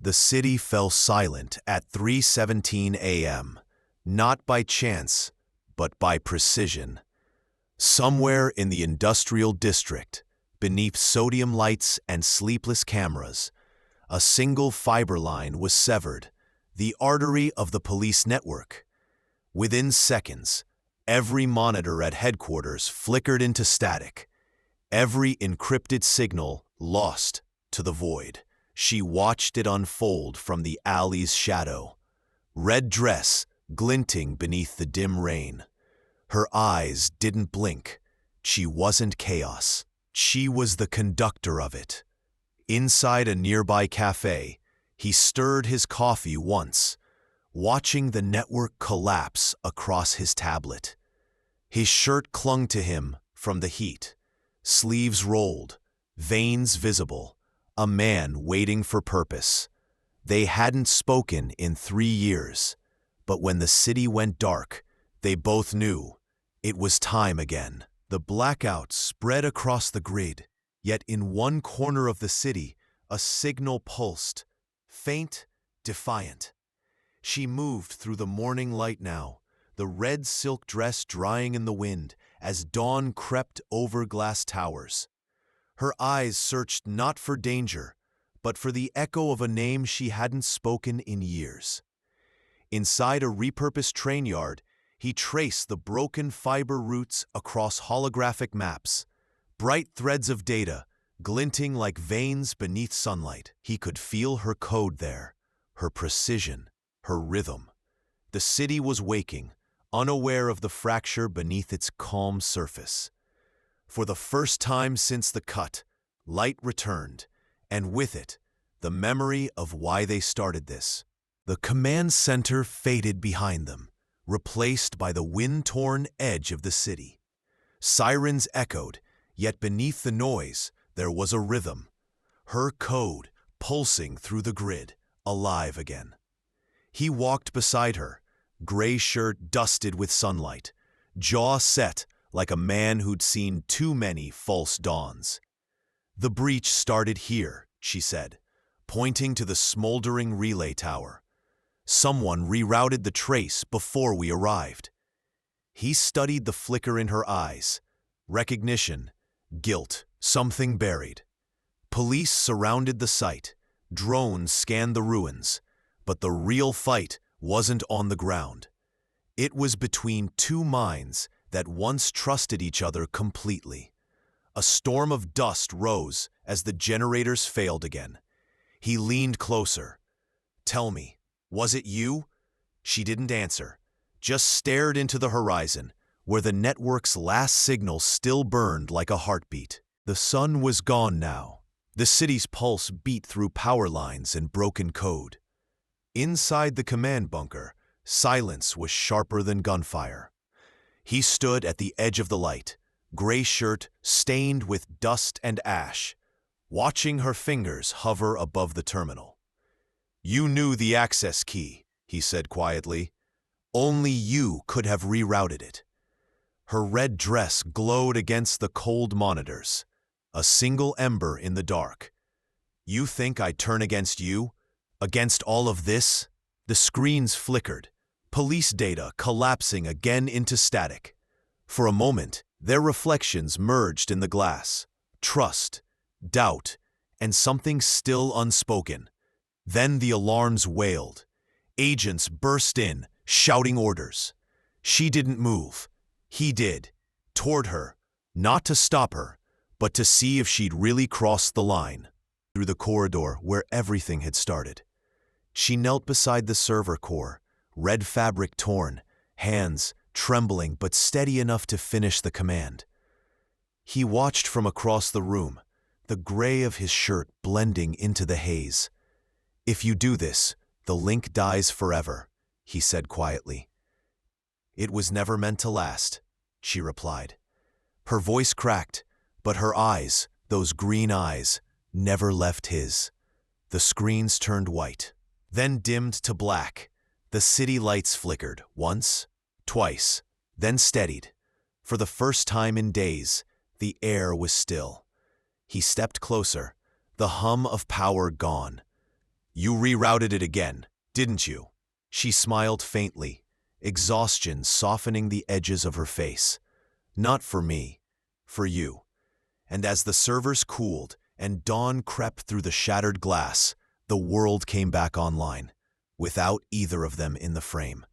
The city fell silent at 3:17 a.m., not by chance, but by precision. Somewhere in the industrial district, beneath sodium lights and sleepless cameras, a single fiber line was severed, the artery of the police network. Within seconds, every monitor at headquarters flickered into static, every encrypted signal lost to the void. She watched it unfold from the alley's shadow, red dress glinting beneath the dim rain. Her eyes didn't blink. She wasn't chaos. She was the conductor of it. Inside a nearby cafe, he stirred his coffee once, watching the network collapse across his tablet. His shirt clung to him from the heat, sleeves rolled, veins visible, a man waiting for purpose. They hadn't spoken in 3 years, but when the city went dark, they both knew it was time again. The blackout spread across the grid, yet in one corner of the city, a signal pulsed, faint, defiant. She moved through the morning light now, the red silk dress drying in the wind as dawn crept over glass towers. Her eyes searched not for danger, but for the echo of a name she hadn't spoken in years. Inside a repurposed train yard, he traced the broken fiber routes across holographic maps, bright threads of data, glinting like veins beneath sunlight. He could feel her code there, her precision, her rhythm. The city was waking, unaware of the fracture beneath its calm surface. For the first time since the cut, light returned, and with it, the memory of why they started this. The command center faded behind them, replaced by the wind-torn edge of the city. Sirens echoed, yet beneath the noise, there was a rhythm. Her code pulsing through the grid, alive again. He walked beside her, gray shirt dusted with sunlight, jaw set like a man who'd seen too many false dawns. "The breach started here," she said, pointing to the smoldering relay tower. "Someone rerouted the trace before we arrived." He studied the flicker in her eyes. Recognition, guilt, something buried. Police surrounded the site. Drones scanned the ruins. But the real fight wasn't on the ground. It was between two minds that once trusted each other completely. A storm of dust rose as the generators failed again. He leaned closer. "Tell me, was it you?" She didn't answer, just stared into the horizon, where the network's last signal still burned like a heartbeat. The sun was gone now. The city's pulse beat through power lines and broken code. Inside the command bunker, silence was sharper than gunfire. He stood at the edge of the light, gray shirt stained with dust and ash, watching her fingers hover above the terminal. "You knew the access key," he said quietly. "Only you could have rerouted it." Her red dress glowed against the cold monitors, a single ember in the dark. "You think I'd turn against you? Against all of this?" The screens flickered, police data collapsing again into static. For a moment, their reflections merged in the glass. Trust, doubt, and something still unspoken. Then the alarms wailed. Agents burst in, shouting orders. She didn't move. He did. Toward her, not to stop her, but to see if she'd really crossed the line. Through the corridor where everything had started. She knelt beside the server core, red fabric torn, hands trembling but steady enough to finish the command. He watched from across the room, the gray of his shirt blending into the haze. "If you do this, the link dies forever," he said quietly. "It was never meant to last," she replied. Her voice cracked, but her eyes, those green eyes, never left his. The screens turned white, then dimmed to black. The city lights flickered, once, twice, then steadied. For the first time in days, the air was still. He stepped closer, the hum of power gone. You rerouted it again, didn't you? She smiled faintly, exhaustion softening the edges of her face. Not for me, for you. And as the servers cooled and dawn crept through the shattered glass, the world came back online, without either of them in the frame.